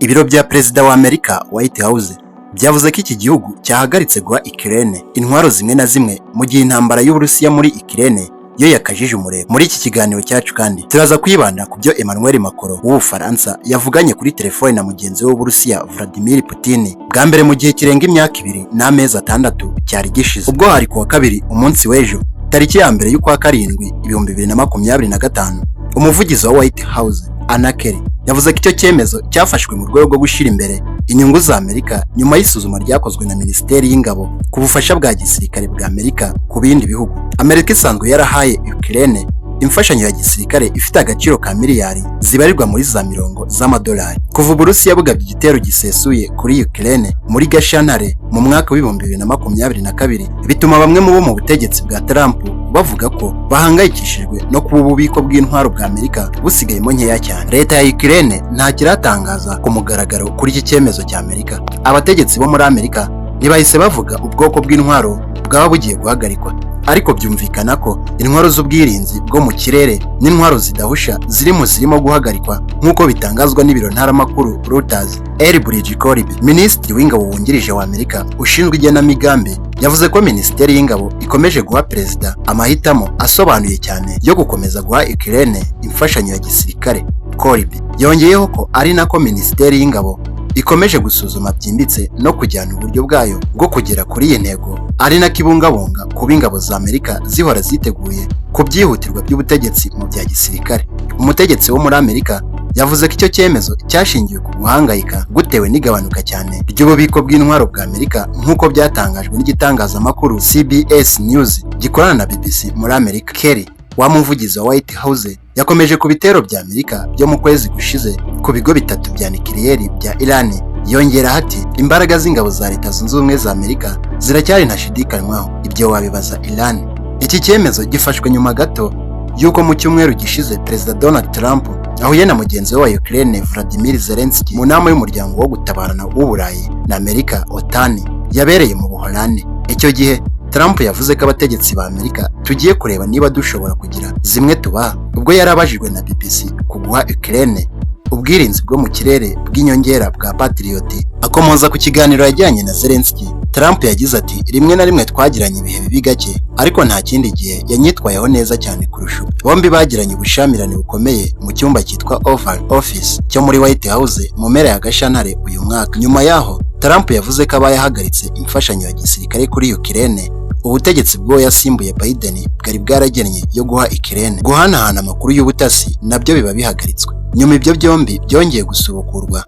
Ibiro bya Perezida wa Amerika White House byavuze ko iki gihugu cyahagaritse guha Ukraine intwaro zimwe na zimwe mu gihe intambara y'Uburusiya muri Ukraine yo yakajije umurego. Muri iki kiganiro cyacu kandi turaza kwibanda ku byo Emmanuel Macron w'Ubufaransa yavuganye kuri telefone na mugenzi we w'Uburusiya Vladimir Putin bwa mbere mu gihe kirenga imyaka 2 n'amezi 6 cyari gishize, ubwo hari kuwa kabiri umunsi w'ejo tariki ya mbere y'ukwa karindwi 2025. Umuvugizi wa White House Anna Kelly yavuze ko icyo cyemezo cyafashwe mu rwego rwo gushyira imbere inyungu za Amerika nyuma y'isuzuma ryakozwe na Minisiteri y'Ingabo ku bufasha bwa gisirikare bwa Amerika ku bindi bihugu. Amerika isanzwe yarahaye Ukraine imfashanyo ya gisirikare ifite agaciro ka miliyari zibarirwa muri za mirongo z'amadolari kuva Uburusiya bugabye igitero gisesuye kuri Ukraine muri Gashyantare mu mwaka w'2022, bituma bamwe mu bo mu butegetsi bwa Trump bavuga ko bahangayikishijwe no kuba ububiko bw'intwaro bwa Amerika busigayemo nkeya cyane. Leta ya Ukraine nta kiratangaza ku mugaragaro kuri iki cyemezo cya Amerika. Abategetsi bo muri Amerika ntibahise bavuga ubwoko bw'intwaro bwaba bugiye guhagarikwa, ariko byumvikana ko intwaro z'ubwirinzi bwo mu kirere n'intwaro zidahusha zirimo guhagarikwa nk'uko bitangazwa n'ibiro ntaramakuru Reuters. Elbridge Colby, Minisitiri w'Ingabo wungirije wa Amerika ushinzwe igenamigambi, yavuze ko Minisiteri y'Ingabo ikomeje guha Perezida amahitamo asobanuye cyane yo gukomeza guha Ukraine imfashanyo ya gisirikare. Colby yongeyeho ko ari nako Minisiteri y'Ingabo ikomeje gusuzuma byimbitse no kujyana uburyo bwayo bwo kugera kuri iyi ntego, ari nako ibungabunga kuba ingabo za Amerika zihora ziteguye ku byihutirwa by'ubutegetsi mu bya gisirikare. Umutegetsi wo muri Amerika yavuze ko icyo cyemezo cyashingiwe ku guhangayika gutewe n'igabanuka cyane ry'ububiko bw'intwaro bwa Amerika nk'uko byatangajwe n'igitangazamakuru CBS News gikorana na BBC muri Amerika. Kelly wa muvugizi wa White House yakomeje ku bitero bya Amerika byo mu kwezi gushize ku bigo bitatu bya nikiriyeri bya Iran, yongera ati imbaraga z'ingabo za Leta Zunze Ubumwe za Amerika ziracyari ntashidikanywaho, ibyo wabibaza Iran. Iki cyemezo gifashwe nyuma gato y'uko mu cyumweru gishize Perezida Donald Trump ahuye na mugenzi we wa Ukraine Vladimir Zelensky mu nama y'umuryango wo gutabarana w'Uburayi na Amerika OTAN yabereye mu Buholandi. Icyo gihe Trump yavuze ko abategetsi ba Amerika tugiye kureba niba dushobora kugira zimwe tubaha, ubwo yarabajijwe na BBC kuguha Ukraine ubwirinzi bwo mu kirere bw'inyongera bwa Patriot. Akomoza ku kiganiro yajyanye na Zelensky, Trump yagize ati rimwe na rimwe twagiranye ibihe bibi gake, ariko nta kindi gihe yanyitwayeho neza cyane kurusha. Bombi bagiranye ubushamirane bukomeye mu cyumba cyitwa Oval Office cyo muri White House mu mpera ya Gashyantare uyu mwaka. Nyuma yaho Trump yavuze ko abayahagaritse imfashanyo ya gisirikare kuri Ukraine ubutegetsi bwo yasimbuye Biden bwari bwaragennye yo guha Ukraine guhanahana amakuru y'ubutasi nabyo biba bihagaritswe. Nyuma ibyo byombi byongeye gusubukurwa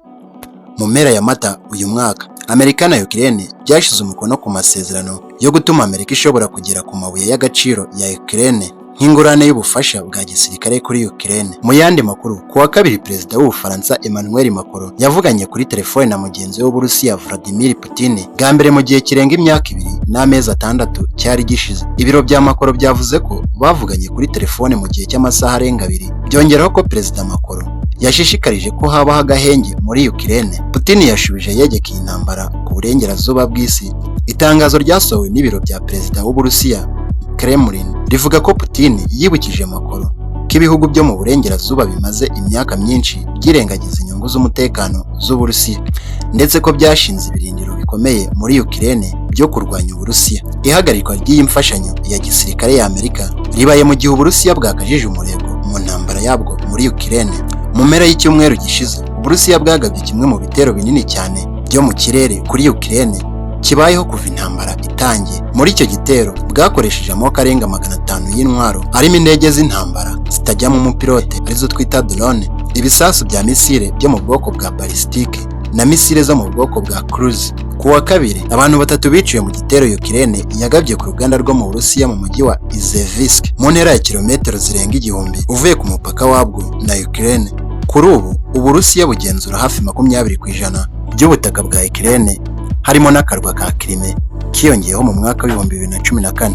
mu mpera ya Mata uyu mwaka. Amerika na Ukraine byashize umukono ku masezerano yo gutuma Amerika ishobora kugera ku mabuye y'agaciro ya Ukraine nk'ingurane y'ubufasha bwa gisirikare kuri Ukraine. Mu yandi makuru, kuwa kabiri Perezida w'Ubufaransa Emmanuel Macron yavuganye kuri telefone na mugenzi we w'Uburusiya Vladimir Putin bwa mbere mu gihe kirenga imyaka 2 n'amezi 6 cyari gishize. Ibiro bya Macron byavuze ko bavuganye kuri telefone mu gihe cy'amasaha arenga 2. Byongeraho ko Perezida Macron yashishikarije ko habaho agahenge muri Ukraine. Putin yashubije yegekeye intambara ku burengerazuba bw'isi. Itangazo ryasohowe n'ibiro bya Perezida w'Uburusiya Kremlin rivuga ko Putin yibukije Macron ko ibihugu byo mu burengerazuba bimaze imyaka myinshi byirengagiza inyungu z'umutekano z'Uburusiya, ndetse ko byashinze ibirindiro bikomeye muri Ukraine byo kurwanya Uburusiya. Ihagarikwa ry'iyi mfashanyo ya gisirikare ya Amerika ribaye mu gihe Uburusiya bwakajije umurego mu ntambara yabwo muri Ukraine. Mu mpera y'icyumweru gishize Uburusiya bwagabye kimwe mu bitero binini cyane byo mu kirere kuri Ukraine kibayeho kuva intambara itangiye. Muri icyo gitero bwakoresheje amoko arenga 500 y'intwaro arimo indege z'intambara zitajyamo umupilote arizo twita drone, ibisasu bya misile byo mu bwoko bwa balistike na misile zo mu bwoko bwa cruise. Kuwa kabiri abantu 3 biciwe mu gitero Ukraine yagabye ku ruganda rwo mu Burusiya mu mujyi wa Izhevsk mu ntera ya kilometero zirenga 1000 uvuye ku mupaka wabwo na Ukraine. Kuri ubu Uburusiya bugenzura hafi 20% by'ubutaka bwa Ukraine, harimo n'akarwa ka Crimea kiyongeyeho mu mwaka wa 2014.